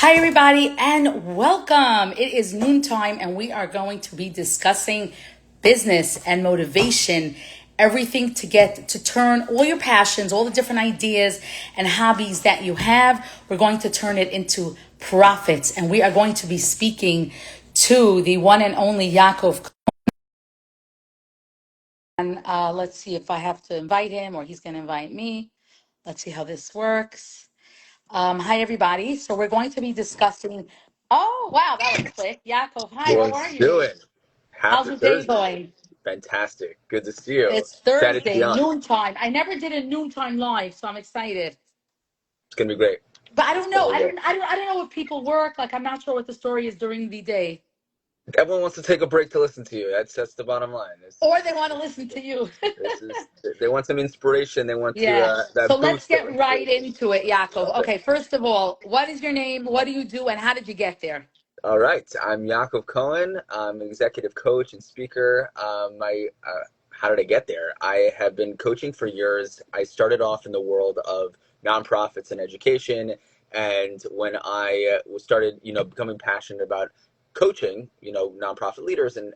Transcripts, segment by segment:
Hi, everybody, and welcome. It is noontime, and we are going to be discussing business and motivation, everything to get to turn all your passions, all the different ideas and hobbies that you have. We're going to turn it into profits, and we are going to be speaking to the one and only Yaakov Cohen. Let's see if I have to invite him or he's going to invite me. Let's see how this works. Hi, everybody. So we're going to be discussing. Oh, wow, that was quick. Yaakov, hi, how are What's you? doing? How's Happy your day Thursday. going? Fantastic. Good to see you. It's Excited to be Thursday, on. noontime. I never did a noontime live, so I'm excited. It's gonna be great. But I It's don't gonna know. be great. I don't know if people work. Like, I'm not sure what the story is during the day, Everyone wants to take a break to listen to you. That's the bottom line. or they want to listen to you. This is they want some inspiration. They want to Yeah. So that let's boost of get right inspiration. into it, Yaakov. Love it. Okay, first of all, what is your name? What do you do? And how did you get there? All right. I'm Yaakov Cohen. I'm an executive coach and speaker. How did I get there? I have been coaching for years. I started off in the world of nonprofits and education, and when I started, becoming passionate about coaching, nonprofit leaders and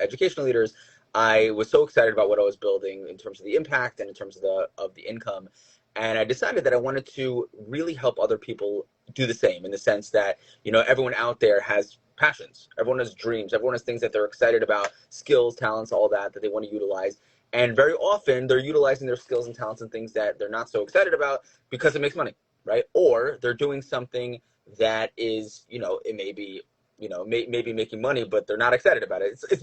educational leaders, I was so excited about what I was building in terms of the impact and in terms of the income, and I decided that I wanted to really help other people do the same in the sense that everyone out there has passions, everyone has dreams, everyone has things that they're excited about, skills, talents, all that they want to utilize, and very often they're utilizing their skills and talents and things that they're not so excited about because it makes money, right? Or they're doing something that is, it may be, maybe making money, but they're not excited about it. It's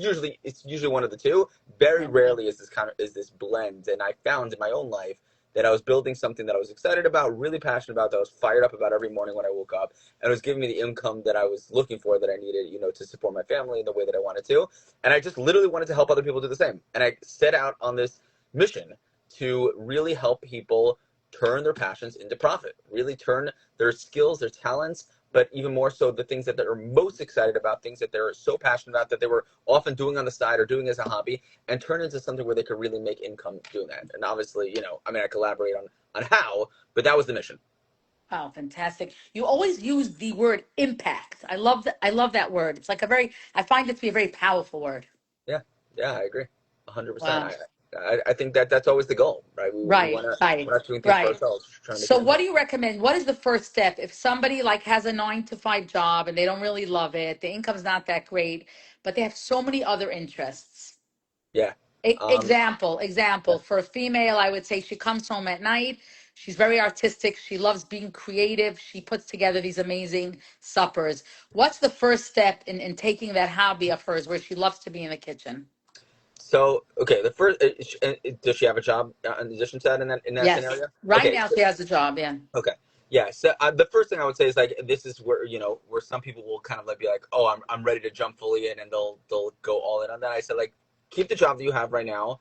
usually one of the two. Very Yeah. rarely is this blend. And I found in my own life that I was building something that I was excited about, really passionate about, that I was fired up about every morning when I woke up, and it was giving me the income that I was looking for, that I needed, to support my family in the way that I wanted to. And I just literally wanted to help other people do the same. And I set out on this mission to really help people turn their passions into profit, really turn their skills, their talents, but even more so the things that they're most excited about, things that they're so passionate about that they were often doing on the side or doing as a hobby, and turn into something where they could really make income doing that. And obviously, I collaborate on how, but that was the mission. Oh, fantastic. You always use the word impact. I love that word. It's like a very, I find it to be a very powerful word. Yeah, yeah, I agree, 100%. Wow. I think that that's always the goal, right? We Right, want to, right, we're not doing things for right. ourselves, we're trying to make So an what do impact. you recommend? What is the first step if somebody like has a 9 to 5 job and they don't really love it, the income's not that great, but they have so many other interests? Yeah, E- um, example, yeah. example, for a female, I would say she comes home at night. She's very artistic. She loves being creative. She puts together these amazing suppers. What's the first step in taking that hobby of hers where she loves to be in the kitchen? So okay, the first does she have a job in addition to that in that Yes. scenario? Right Okay, now she has a job, yeah. okay. Yeah. So the first thing I would say is like this is where where some people will kind of like be like, oh, I'm ready to jump fully in, and they'll go all in on that. I said like keep the job that you have right now.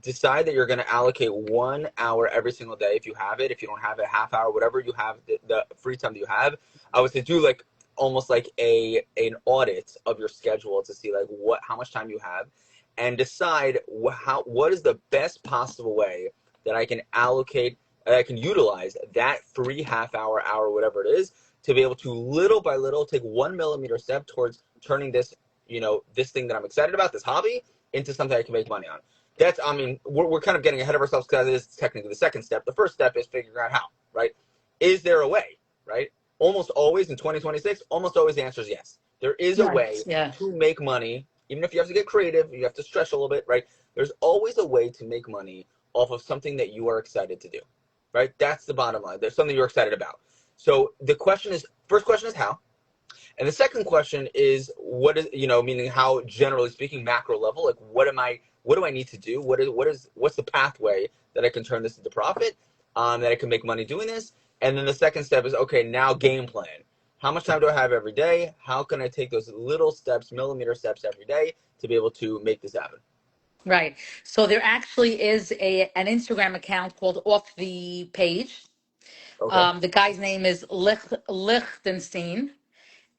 Decide that you're going to allocate 1 hour every single day if you have it. If you don't have it, half hour, whatever you have, the free time that you have. I would say do like almost like an audit of your schedule to see like how much time you have, and decide what is the best possible way that I can allocate, I can utilize that free half hour, hour, whatever it is, to be able to little by little take 1 millimeter step towards turning this, this thing that I'm excited about, this hobby, into something I can make money on. We're kind of getting ahead of ourselves because it is technically the second step. The first step is figuring out how, right? Is there a way, right? Almost always in 2026, almost always the answer is yes. There is a way Right. Yeah. to make money, even if you have to get creative, you have to stretch a little bit, right? There's always a way to make money off of something that you are excited to do, right? That's the bottom line. There's something you're excited about. So the question is, first question is how, and the second question is what is, meaning how, generally speaking, macro level, like what do I need to do? What's the pathway that I can turn this into profit, that I can make money doing this? And then the second step is, okay, now game plan. How much time do I have every day? How can I take those little steps, millimeter steps every day to be able to make this happen? Right. So there actually is an Instagram account called Off the Page. Okay. The guy's name is Lichtenstein,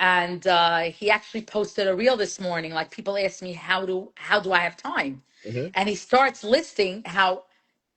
and he actually posted a reel this morning. Like, people ask me, how do I have time? Hmm. And he starts listing how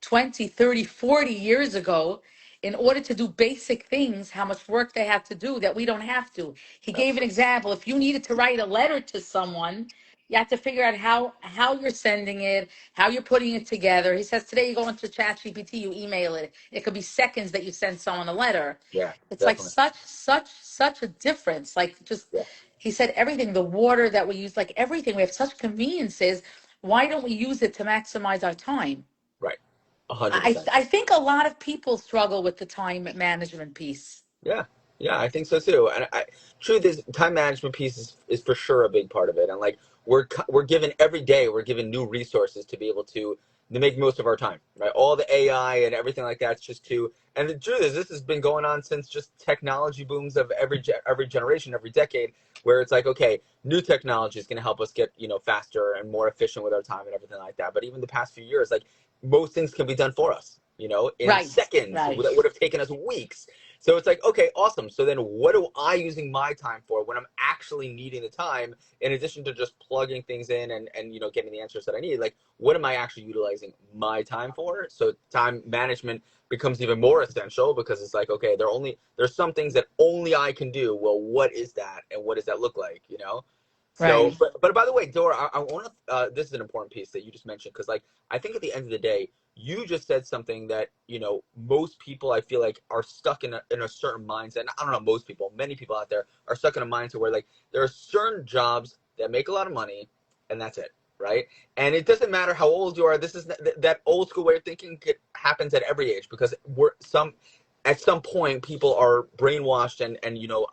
20, 30, 40 years ago in order to do basic things, how much work they have to do that we don't have to. He gave an Absolutely. example. If you needed to write a letter to someone, you have to figure out how you're sending it, how you're putting it together. He says today you go into ChatGPT, you email it. It could be seconds that you send someone a letter. Yeah, It's like definitely. such a difference. Like just Yeah, he said everything, the water that we use, like everything. We have such conveniences. Why don't we use it to maximize our time? right. 100%. I think a lot of people struggle with the time management piece. Yeah, yeah, I think so too. And truth is, time management piece is for sure a big part of it. And like we're given every day, we're given new resources to be able to make most of our time, right? All the AI and everything like that's just to. And the truth is, this has been going on since just technology booms of every generation, every decade, where it's like, okay, new technology is going to help us get faster and more efficient with our time and everything like that. But even the past few years, like most things can be done for us, in Right, seconds right. that would have taken us weeks. So it's like, okay, awesome. So then what am I using my time for when I'm actually needing the time, in addition to just plugging things in and getting the answers that I need? Like, what am I actually utilizing my time for? So time management becomes even more essential because it's like, okay, there's some things that only I can do. Well, what is that? And what does that look like? So, Right. but by the way, Dora, I want to. This is an important piece that you just mentioned because, like, I think at the end of the day, you just said something that most people I feel like are stuck in a certain mindset. And I don't know, most people, many people out there are stuck in a mindset where like there are certain jobs that make a lot of money, and that's it, right? And it doesn't matter how old you are. This is that old school way of thinking happens at every age because at some point people are brainwashed and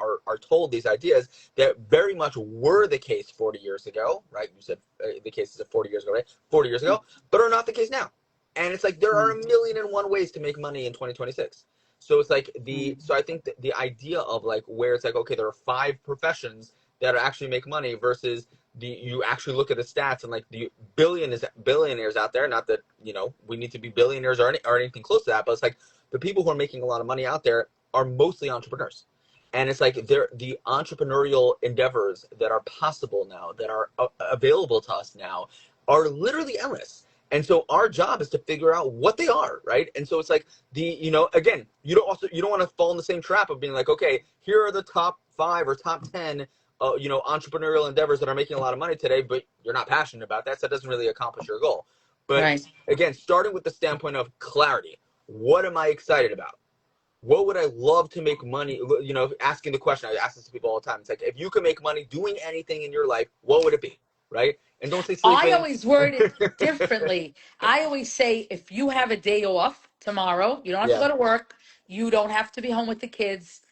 are told these ideas that very much were the case 40 years ago, right? You said the cases of 40 years ago, right? 40 years ago, but are not the case now. And it's like there are a million and one ways to make money in 2026. So it's like so I think the idea of like where it's like, okay, there are five professions that actually make money versus you actually look at the stats and like the billionaires out there, not that we need to be billionaires or anything close to that, but it's like the people who are making a lot of money out there are mostly entrepreneurs. And it's like the entrepreneurial endeavors that are possible now, that are available to us now, are literally endless. And so our job is to figure out what they are, right? And so it's like again, you don't want to fall in the same trap of being like, okay, here are the top 5 or top 10 entrepreneurial endeavors that are making a lot of money today, but you're not passionate about that, so that doesn't really accomplish your goal. But Right. again, starting with the standpoint of clarity, what am I excited about? What would I love to make money? Asking the question, I ask this to people all the time. It's like, if you could make money doing anything in your life, what would it be? Right? And don't say I sleeping. always word it differently. I always say if you have a day off tomorrow, you don't have to Yeah, go to work, you don't have to be home with the kids.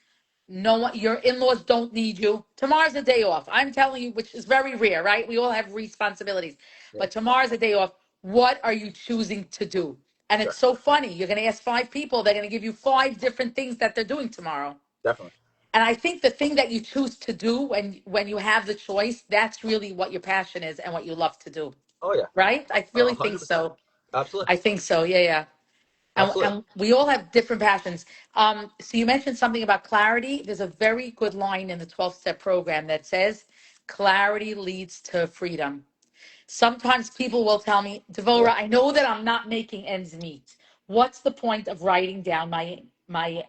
No one, your in-laws don't need you. Tomorrow's a day off. I'm telling you, which is very rare, right? We all have responsibilities. yeah, But tomorrow's a day off. What are you choosing to do? And it's sure, so funny. You're going to ask 5 people, they're going to give you 5 different things that they're doing tomorrow. definitely. And I think the thing that you choose to do when you have the choice, that's really what your passion is and what you love to do. Oh yeah, Right? I really think 100%. so. Absolutely, I think so. Yeah, yeah. absolutely. And we all have different passions. So you mentioned something about clarity. There's a very good line in the 12-step program that says, clarity leads to freedom. Sometimes people will tell me, Yeah, Devora, I know that I'm not making ends meet. What's the point of writing down my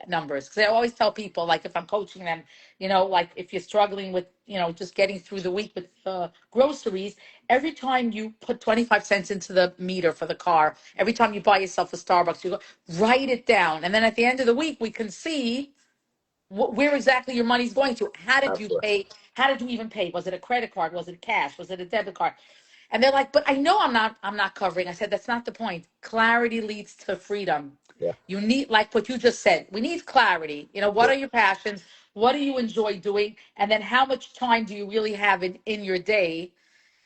numbers? Because I always tell people, like if I'm coaching them, like if you're struggling with, just getting through the week with groceries, every time you put 25 cents into the meter for the car, every time you buy yourself a Starbucks, you go write it down. And then at the end of the week, we can see where exactly your money's going to. How did you absolutely. pay? How did you even pay? Was it a credit card? Was it cash? Was it a debit card? And they're like, but I know I'm not covering. I said, that's not the point. Clarity leads to freedom. Yeah, You need, like what you just said, we need clarity. What yeah, are your passions? What do you enjoy doing? And then how much time do you really have in your day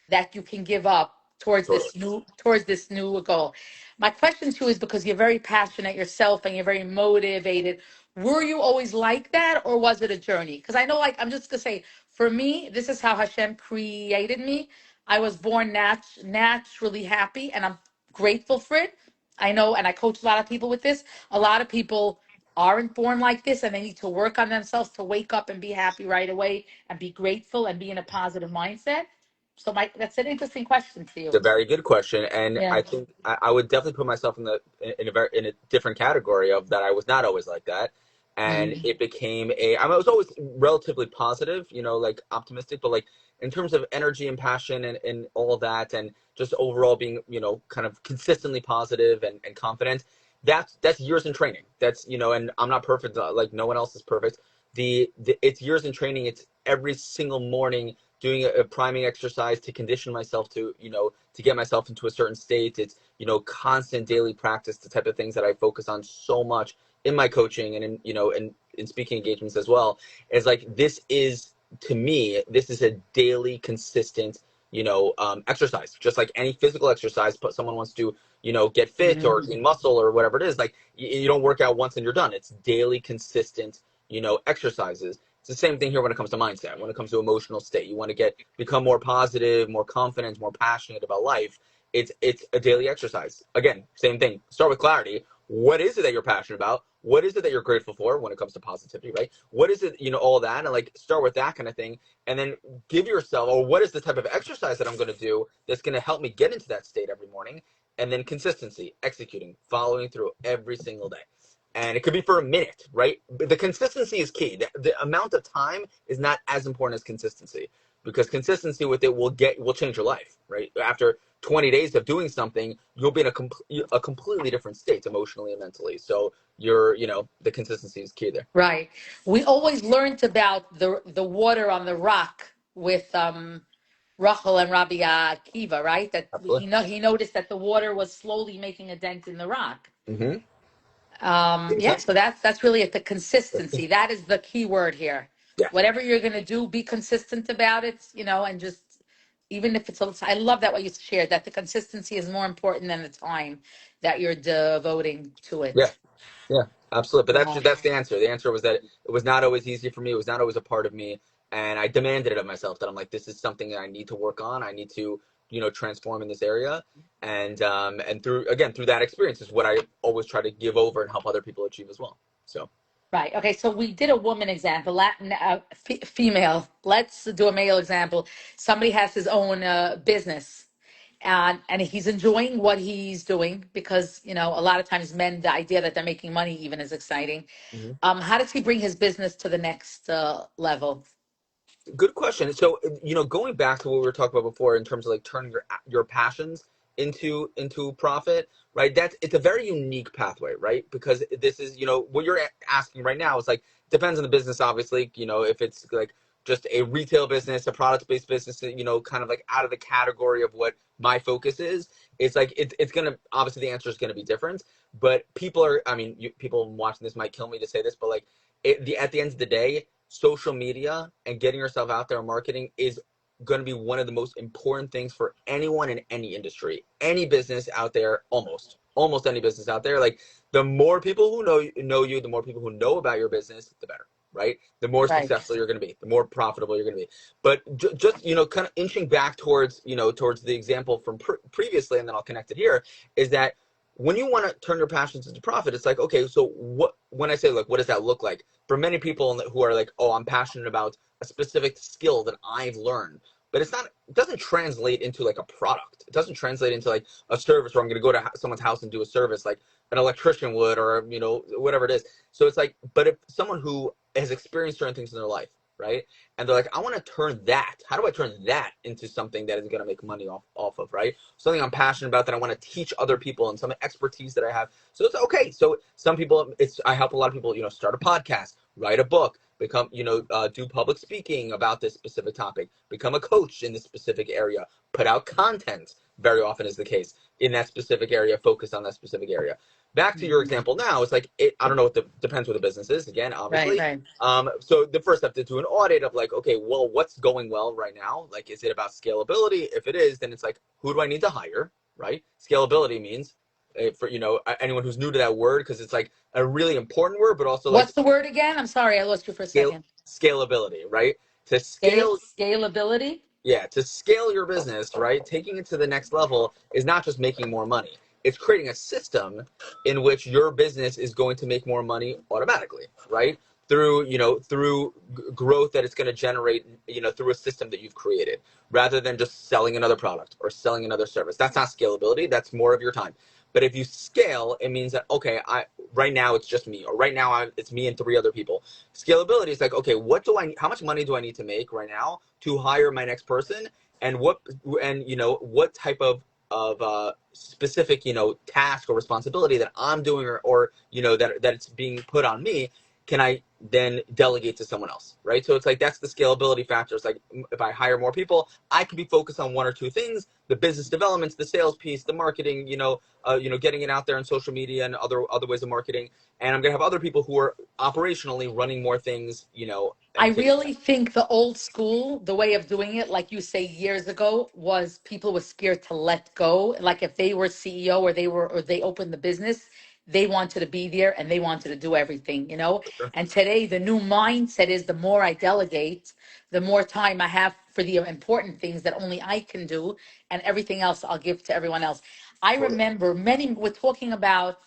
that you can give up totally. towards this new goal. My question to you is because you're very passionate yourself and you're very motivated. Were you always like that or was it a journey? Because I know, like, I'm just gonna say, for me, this is how Hashem created me. I was born naturally happy and I'm grateful for it. I know, and I coach a lot of people with this. A lot of people aren't born like this and they need to work on themselves to wake up and be happy right away and be grateful and be in a positive mindset. So Mike, that's an interesting question to It's a you. very good question, and Yeah. I think I would definitely put myself in a different category of that. I was not always like that, and Mm-hmm. it became I was always relatively positive, like optimistic, but like in terms of energy and passion and all of that, and just overall being kind of consistently positive and confident. That's years in training. That's and I'm not perfect. Like no one else is perfect. The it's years in training. It's every single morning doing a priming exercise to condition myself to to get myself into a certain state. It's constant daily practice, the type of things that I focus on so much in my coaching and in in speaking engagements as well. Is like this is to me this is a daily consistent exercise, just like any physical exercise. But someone wants to get fit or gain muscle or whatever it is, like you don't work out once and you're done. It's daily consistent exercises. It's the same thing here when it comes to mindset, when it comes to emotional state. You want to become more positive, more confident, more passionate about life. It's a daily exercise. Again, same thing. Start with clarity. What is it that you're passionate about? What is it that you're grateful for when it comes to positivity, right? What is it, all that, and like start with that kind of thing, and then give yourself, or what is the type of exercise that I'm going to do that's going to help me get into that state every morning, and then consistency, executing, following through every single day. And it could be for a minute, right? But the consistency is key. The amount of time is not as important as consistency, because consistency with it will change your life, right? After 20 days of doing something, you'll be in a completely different state emotionally and mentally. So the consistency is key there. Right. We always learned about the water on the rock with Rachel and Rabbi Akiva, right? That Absolutely. he noticed that the water was slowly making a dent in the rock. Mm-hmm. Yeah, so that's really it. The That's key. consistency. That is the key word here. Yeah. Whatever you're going to do, be consistent about it, and just even if it's a little, I love that what you shared, that the consistency is more important than the time that you're devoting to Yeah. it. Yeah, absolutely. But Yeah. that's the answer. The answer was that it was not always easy for me. It was not always a part of me, and I demanded it of myself. That I'm like, this is something that I need to work on. I need to, transform in this area, and through that experience is what I always try to give over and help other people achieve as well. So Right. Okay. So we did a woman example, Latin female. Let's do a male example. Somebody has his own business, and he's enjoying what he's doing because a lot of times men, the idea that they're making money even is exciting. mhm. How does he bring his business to the next level? Good question. So, going back to what we were talking about before in terms of like turning your passions into profit, right? It's a very unique pathway, right? Because this is, what you're asking right now is like depends on the business, obviously. If it's like just a retail business, a product-based business, kind of like out of the category of what my focus is, it's like it's gonna obviously the answer is gonna be different. But people are, I mean, people watching this might kill me to say this, but like at the end of the day, social media and getting yourself out there and marketing is going to be one of the most important things for anyone in any industry, any business out there, almost any business out there. Like the more people who know you, the more people who know about your business, the better, right? The more Right. successful you're going to be, the more profitable you're going to be. But just kind of inching back towards towards the example from previously, and then I'll connect it here, is that when you want to turn your passions into profit, it's like, okay, so what? When I say, like, what does that look like? For many people who are like, oh, I'm passionate about a specific skill that I've learned, but it doesn't translate into like a product. It doesn't translate into like a service where I'm going to go to someone's house and do a service like an electrician would, or whatever it is. So it's like, but if someone who has experienced certain things in their life, right, and they're like, I want to turn that. How do I turn that into something that is going to make money off of, right? Something I'm passionate about that I want to teach other people, and some expertise that I have. So it's okay. So some people, I help a lot of people, start a podcast, write a book, become, do public speaking about this specific topic, become a coach in this specific area, put out content. Very often is the case in that specific area, focus on that specific area. Back to your Mhm. example now, it's like I don't know what depends what the business is. Again, Right. obviously, Right. so the first step to do an audit of like, okay, well, what's going well right now? Like, is it about scalability? If it is, then it's like, who do I need to hire? Right? Scalability means for anyone who's new to that word, because it's like a really important word, but also like What's the word again? I'm sorry, I lost you for a second. scalability, right? To scale, Scalability. yeah, to scale your business, right? Taking it to the next level is not just making more money. It's creating a system in which your business is going to make more money automatically, right? through, through growth that it's going to generate, through a system that you've created, rather than just selling another product or selling another service. That's not scalability. That's more of your time. But if you scale, it means that, okay, right now it's just me, or right now it's me and three other people. Scalability is like, okay, how much money do I need to make right now to hire my next person, and what type of specific, task or responsibility that I'm doing, or that it's being put on me, can I then delegate to someone else, right? So it's like, that's the scalability factor. It's like, if I hire more people, I can be focused on one or two things: the business developments, the sales piece, the marketing, getting it out there on social media and other ways of marketing. And I'm gonna have other people who are operationally running more things, I and taking. really think the old school, the way of doing it, like you say years ago, was people were scared to let go. Like if they were CEO, or they opened the business, they wanted to be there and they wanted to do everything, you know? Sure. And today the new mindset is the more I delegate, the more time I have for the important things that only I can do, and everything else I'll give to everyone else. I Totally. remember we're talking about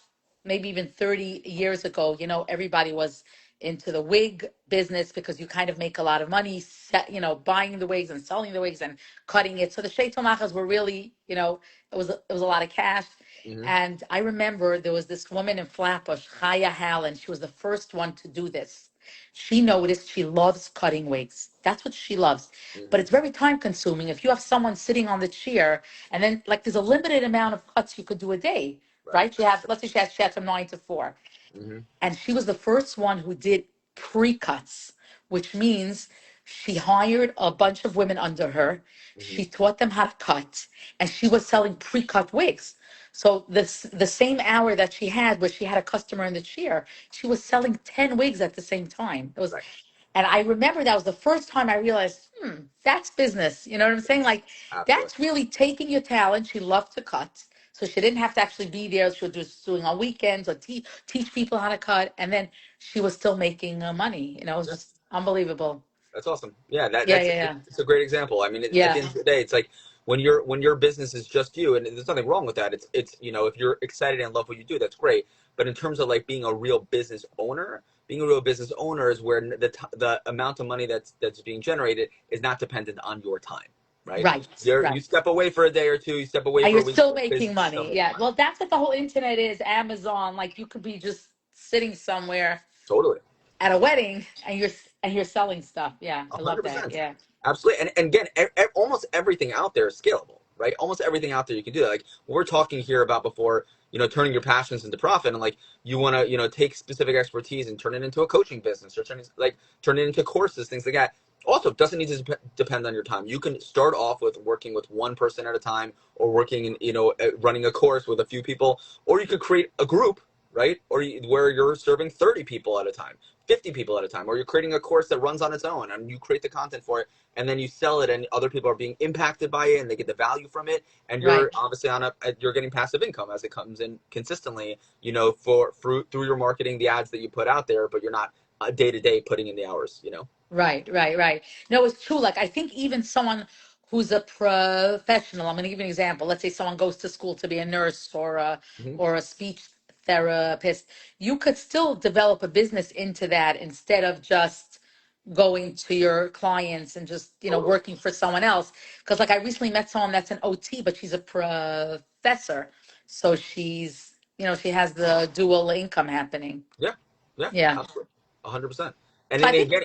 maybe even 30 years ago, you know, everybody was into the wig business because you kind of make a lot of money, buying the wigs and selling the wigs and cutting it. So the sheitomachas were really, it was a lot of cash. Hmm. And I remember there was this woman in Flatbush, Chaya Hallen. She was the first one to do this. She noticed she loves cutting wigs. That's what she loves. But Hmm. it's very time consuming. If you have someone sitting on the chair, and then like there's a limited amount of cuts you could do a day, Right. right? Let's say she had from 9 to 4, Hmm. and she was the first one who did pre-cuts, which means she hired a bunch of women under her. Hmm. She taught them how to cut, and she was selling pre-cut wigs. So the same hour that she had, where she had a customer in the chair, she was selling 10 wigs at the same time. It was, Right. and I remember that was the first time I realized, that's business. You know what I'm saying? Like, Absolutely. that's really taking your talent. She loved to cut. So she didn't have to actually be there. She was just doing on weekends, or teach people how to cut. And then she was still making money. You know, it was Yeah. just unbelievable. That's awesome. Yeah, that Yeah, that's yeah, yeah. it's a great example. I mean, at the Yeah, end of the day, it's like, when your business is just you, and there's nothing wrong with that. It's if you're excited and love what you do, that's great. But in terms of like being a real business owner is where the amount of money that's being generated is not dependent on your time, right? right, You right. step away for a day or two, you step away And for you're a week, still the making business is still money. making Yeah. money. Well, that's what the whole internet is, Amazon. Like you could be just sitting somewhere Totally. at a wedding and you're selling stuff. Yeah, A I love hundred that. percent, Yeah. absolutely. And again, almost everything out there is scalable, right? Almost everything out there you can do that. Like what we're talking here about before, turning your passions into profit, and like you want to, take specific expertise and turn it into a coaching business, or turn it into courses, things like that. Also, it doesn't need to depend on your time. You can start off with working with one person at a time, or working in, running a course with a few people, or you could create a group, right? Where you're serving 30 people at a time, 50 people at a time, or you're creating a course that runs on its own and you create the content for it, and then you sell it, and other people are being impacted by it and they get the value from it, and you're Right. obviously you're getting passive income as it comes in consistently, through your marketing, the ads that you put out there, but you're not day to day putting in the hours. Right, right, right. No, it's true. Like I think even someone who's a professional, I'm going to give you an example. Let's say someone goes to school to be a nurse Hmm. or a speech therapist. You could still develop a business into that instead of just going to your clients and just, Totally. working for someone else. Because like I recently met someone that's an OT, but she's a professor. So she has the dual income happening. Yeah. Yeah. Yeah. Absolutely. 100%. And So I then think again,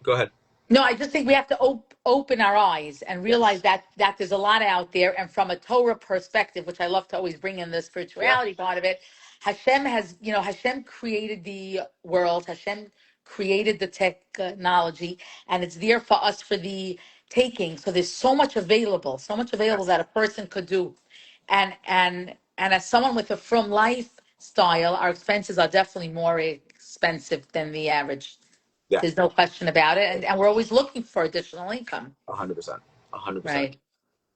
go ahead. no, I just think we have to open our eyes and realize Yes. that there's a lot out there. And from a Torah perspective, which I love to always bring in the Yeah. spirituality part of it, Hashem created the world. Hashem created the technology, and it's there for us for the taking. So there's so much available Yes. that a person could do. And as someone with a from lifestyle, our expenses are definitely more expensive than the average. Yeah. There's no question about it. And we're always looking for additional income. 100%. 100%. Right.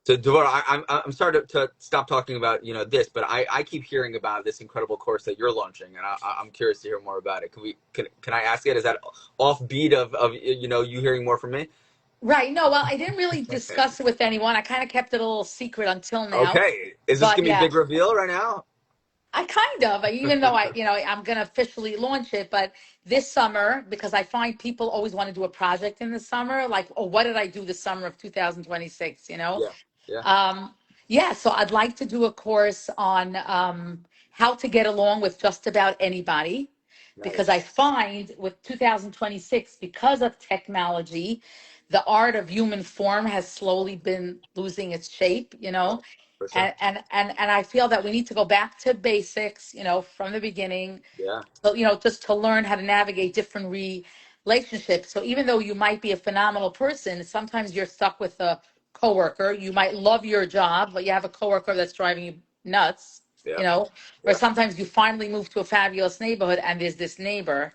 So Devorah, I'm sorry to stop talking about this, but I keep hearing about this incredible course that you're launching, and I'm curious to hear more about it. Can I ask it? Is that offbeat of you hearing more from me? Right. No, well, I didn't really discuss it with anyone. I kind of kept it a little secret until now. Okay, is this But gonna be a yeah, big reveal right now? I kind of, even though I'm going to officially launch it, but this summer, because I find people always want to do a project in the summer, like, oh, what did I do this summer of 2026, Yeah. Yeah. Um, yeah, so I'd like to do a course on how to get along with just about anybody, because I Nice. find with 2026, because of technology, the art of human form has slowly been losing its shape, Right. For sure. and I feel that we need to go back to basics, from the beginning, Yeah. so just to learn how to navigate different relationships. So even though you might be a phenomenal person, sometimes you're stuck with a coworker. You might love your job, but you have a coworker that's driving you nuts, Yeah. or Yeah. sometimes you finally move to a fabulous neighborhood and there's this neighbor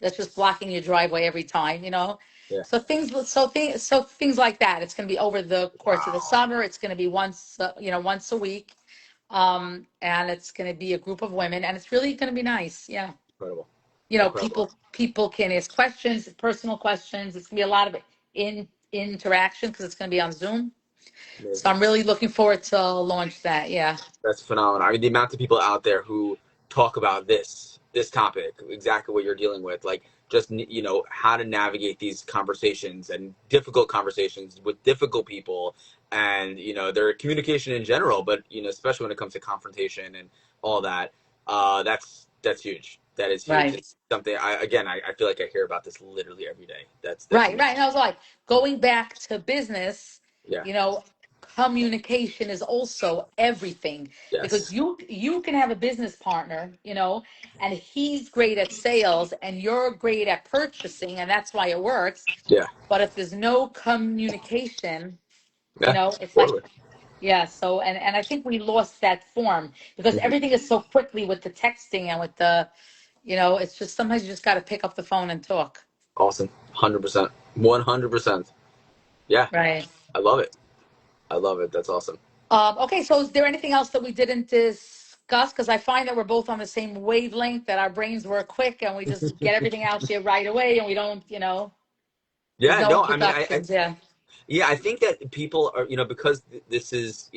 that's just blocking your driveway every time. Yeah. So things like that. It's going to be over the course of the Wow. summer. It's going to be once a week, and it's going to be a group of women, and it's really going to be nice. Yeah. Incredible. Incredible. People can ask questions, personal questions. It's gonna be a lot of interaction because it's gonna be on Zoom. So Amazing. I'm really looking forward to launch that. Yeah. That's phenomenal. I mean, the amount of people out there who talk about this topic, exactly what you're dealing with, like just how to navigate these conversations and difficult conversations with difficult people, and their communication in general, but especially when it comes to confrontation and all that. That's huge. That is huge. Right. It's something I feel like I hear about this literally every day. That's Right. amazing. Right. And I was like, going back to business, Yeah. you know, communication is also everything, because Yes. you can have a business partner, and he's great at sales and you're great at purchasing, and that's why it works. Yeah. But if there's no communication, Yeah. it's like, Totally. yeah. So, and I think we lost that form because Mhm. everything is so quickly with the texting and with it's just sometimes you just got to pick up the phone and talk. Awesome. 100%. 100%. Yeah. Right. I love it. I love it. That's awesome. Okay. So, is there anything else that we didn't discuss? Because I find that we're both on the same wavelength, that our brains work quick and we just get everything out there right away, and we don't, there's Yeah, no no, I mean, I introductions. Yeah. yeah, I think that people are, because this is,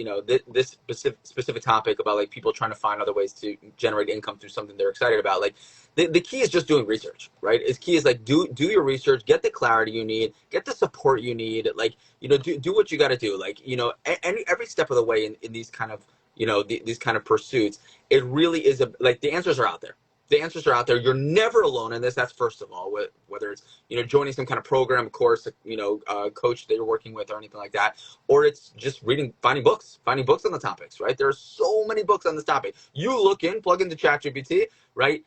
this specific topic about like people trying to find other ways to generate income through something they're excited about. Like the key is just doing research, right? Is key is like do your research, get the clarity you need, get the support you need, like, do what you got to do. Like, every step of the way in these kind of, these kind of pursuits, it really is like the answers are out there. The answers are out there. You're never alone in this. That's first of all, whether it's joining some kind of program, course, coach that you're working with or anything like that, or it's just finding books on the topics, right? There are so many books on this topic. You look plug into ChatGPT, right?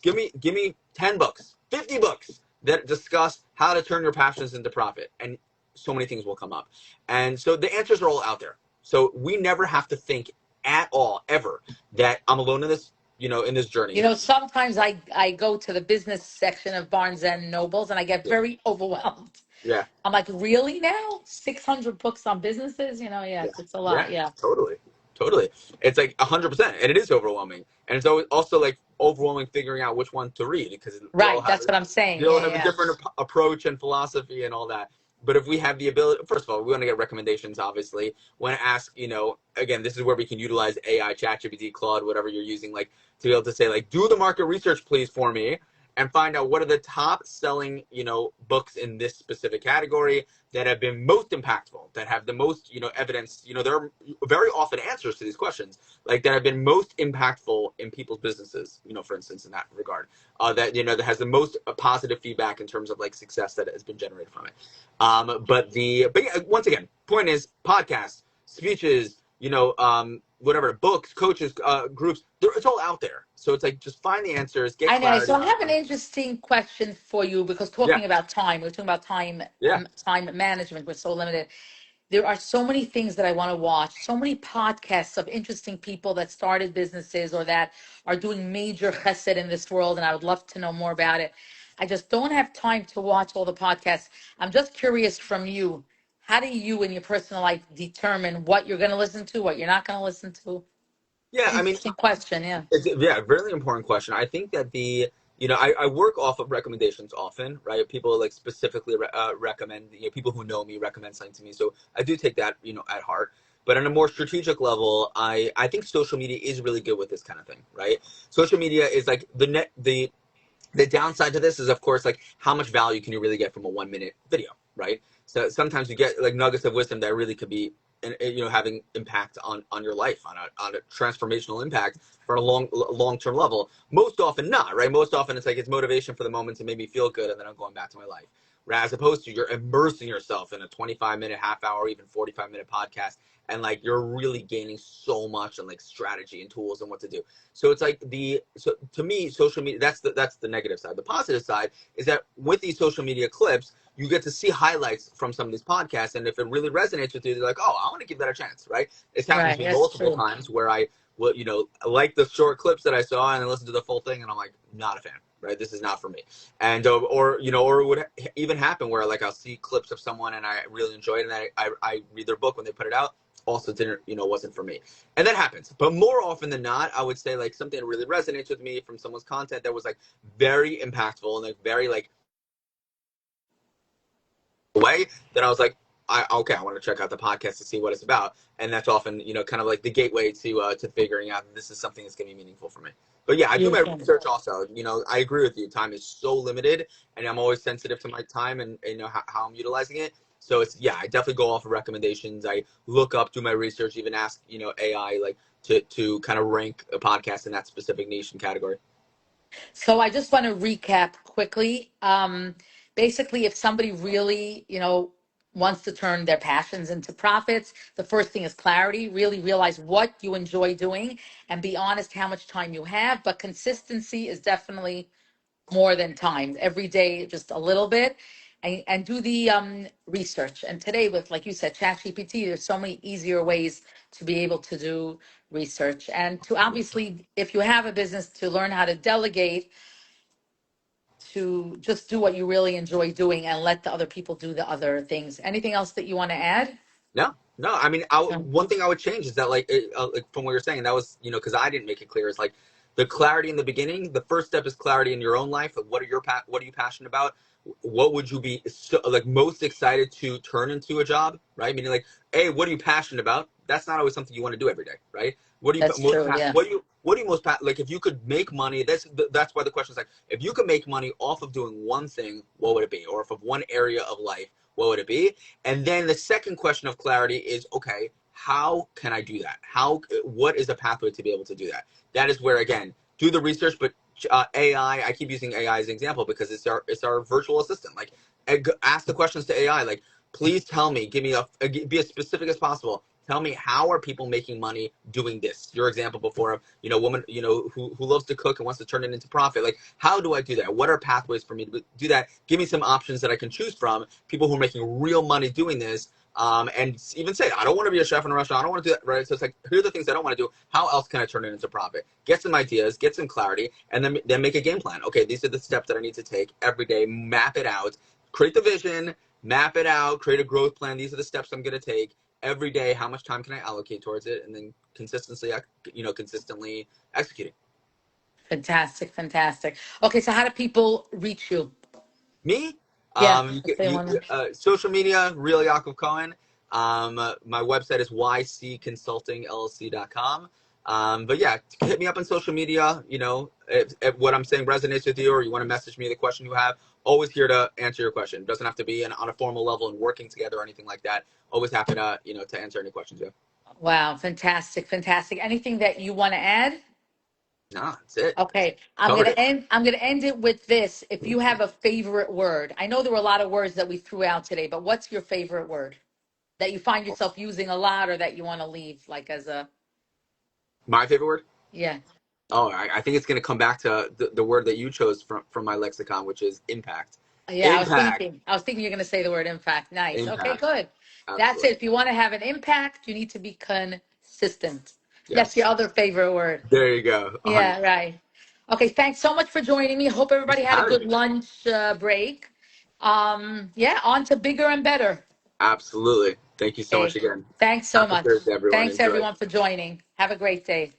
Give me 10 books, 50 books that discuss how to turn your passions into profit, and so many things will come up. And so the answers are all out there. So we never have to think at all, ever, that I'm alone in this, in this journey. Sometimes I go to the business section of Barnes and Nobles and I get Yeah. very overwhelmed. Yeah. I'm like, really now? 600 books on businesses? Yeah, Yes, it's a yeah, lot. Yeah. totally, totally. It's like 100%, and it is overwhelming, and it's also like overwhelming figuring out which one to read because Right. That's what I'm saying. they all Yeah. have a Yeah. different approach and philosophy and all that. But if we have the ability, first of all, we want to get recommendations. Obviously, want to ask, again, this is where we can utilize AI, ChatGPT, Claude, whatever you're using, like to be able to say, like, do the market research, please, for me, and find out what are the top selling, books in this specific category that have been most impactful, that have the most, evidence. There are very often answers to these questions, like that have been most impactful in people's businesses. For instance, in that regard, that has the most positive feedback in terms of like success that has been generated from it. But yeah, once again, point is podcasts, speeches, whatever, books, coaches, groups, it's all out there. So it's like just find the answers, get I know. clarity So I on have an them. interesting question for you, because Yeah, talking about time, we're talking about time, yeah, time management. We're so limited. There are so many things that I want to watch, so many podcasts of interesting people that started businesses or that are doing major chesed in this world, and I would love to know more about it. I just don't have time to watch all the podcasts. I'm just curious from you, how do you in your personal life determine what you're going to listen to, what you're not going to listen to? yeah. I mean, Interesting question, yeah. it's yeah, really important question. I think that I work off of recommendations often, right? People like specifically recommend, people who know me recommend something to me. So I do take that, at heart. But on a more strategic level, I think social media is really good with this kind of thing, right? Social media is like the downside to this is, of course, like how much value can you really get from a 1 minute video, right? So sometimes you get like nuggets of wisdom that really could be, having impact on your life, on a transformational impact for a long term level. Most often not, right? Most often it's like it's motivation for the moment to make me feel good, and then I'm going back to my life. As opposed to you're immersing yourself in a 25-minute, half hour, even 45-minute podcast, and like you're really gaining so much and like strategy and tools and what to do. So it's like so to me, social media, that's the negative side. The positive side is that with these social media clips, you get to see highlights from some of these podcasts, and if it really resonates with you, they're like, oh, I want to give that a chance, right? It's happened Right. to me That's multiple true. times where I will, like the short clips that I saw and then listen to the full thing, and I'm like, not a fan, right? This is not for me. And or it would even happen where like I'll see clips of someone and I really enjoy it, and I read their book when they put it out. Also didn't, wasn't for me. And that happens. But more often than not, I would say like something that really resonates with me from someone's content that was like very impactful and like very like way, then I was like, okay, I want to check out the podcast to see what it's about. And that's often, kind of like the gateway to figuring out that this is something that's going to be meaningful for me. But yeah, I do my Beautiful. research also. I agree with you. Time is so limited, and I'm always sensitive to my time and how I'm utilizing it. So I definitely go off of recommendations. I look up, do my research, even ask, AI like to kind of rank a podcast in that specific niche and category. So I just want to recap quickly. Basically, if somebody really, wants to turn their passions into profits, the first thing is clarity. Really realize what you enjoy doing and be honest how much time you have. But consistency is definitely more than time. Every day, just a little bit. And do the research. And today, with, like you said, ChatGPT, there's so many easier ways to be able to do research. And to obviously, if you have a business, to learn how to delegate, to just do what you really enjoy doing and let the other people do the other things. Anything else that you want to add? No, no. I mean, No. one thing I would change is that, like from what you're saying, that was, because I didn't make it clear, is like the clarity in the beginning. The first step is clarity in your own life. Like, what are you passionate about? What would you be like most excited to turn into a job, right? Meaning, like, hey, what are you passionate about? That's not always something you want to do every day, right? What are you That's true. Yeah. what are you like? If you could make money, that's why the question is like, if you could make money off of doing one thing, what would it be? Or if of one area of life, what would it be? And then the second question of clarity is, okay, how can I do that? What is the pathway to be able to do that? That is where, again, do the research, but AI, I keep using AI as an example because it's our virtual assistant. Like, ask the questions to AI, like, please tell me, give me be as specific as possible. Tell me, how are people making money doing this? Your example before of, woman, who loves to cook and wants to turn it into profit. Like, how do I do that? What are pathways for me to do that? Give me some options that I can choose from. People who are making real money doing this, and even say, I don't want to be a chef in a restaurant. I don't want to do that, right? So it's like, here are the things I don't want to do. How else can I turn it into profit? Get some ideas, get some clarity, and then make a game plan. Okay, these are the steps that I need to take every day. Map it out. Create the vision. Map it out. Create a growth plan. These are the steps I'm going to take every day. How much time can I allocate towards it? And then consistently executing. Fantastic. Fantastic. Okay. So how do people reach you? Me, Yeah. If they you want to. social media, real Yaakov Cohen. My website is ycconsultingllc.com. But yeah, hit me up on social media. If what I'm saying resonates with you, or you want to message me the question you have, always here to answer your question. It doesn't have to be on a formal level and working together or anything like that. Always happy to to answer any questions you have. Wow. Fantastic. Fantastic. Anything that you want to add? Nah, that's it. Okay. I'm Covered gonna it. end. I'm gonna end it with this. If you have a favorite word, I know there were a lot of words that we threw out today, but what's your favorite word that you find yourself using a lot, or that you want to leave, like as a, My favorite word. yeah. Oh, I think it's going to come back to the word that you chose from my lexicon, which is impact. Yeah, I was Impact. thinking. I was thinking you're going to say the word impact. Nice. Okay, Impact. good. That's it. Absolutely. If you want to have an impact, you need to be consistent. That's your Yes. other favorite word. There you go. 100. Yeah, right. Okay, thanks so much for joining me. Hope Thanks everybody for had a having good me. lunch break. Yeah, on to bigger and better. Absolutely. Thank you so much Okay, again. thanks so Happy much. Thursday, everyone. Thanks Enjoy. everyone for joining. Have a great day.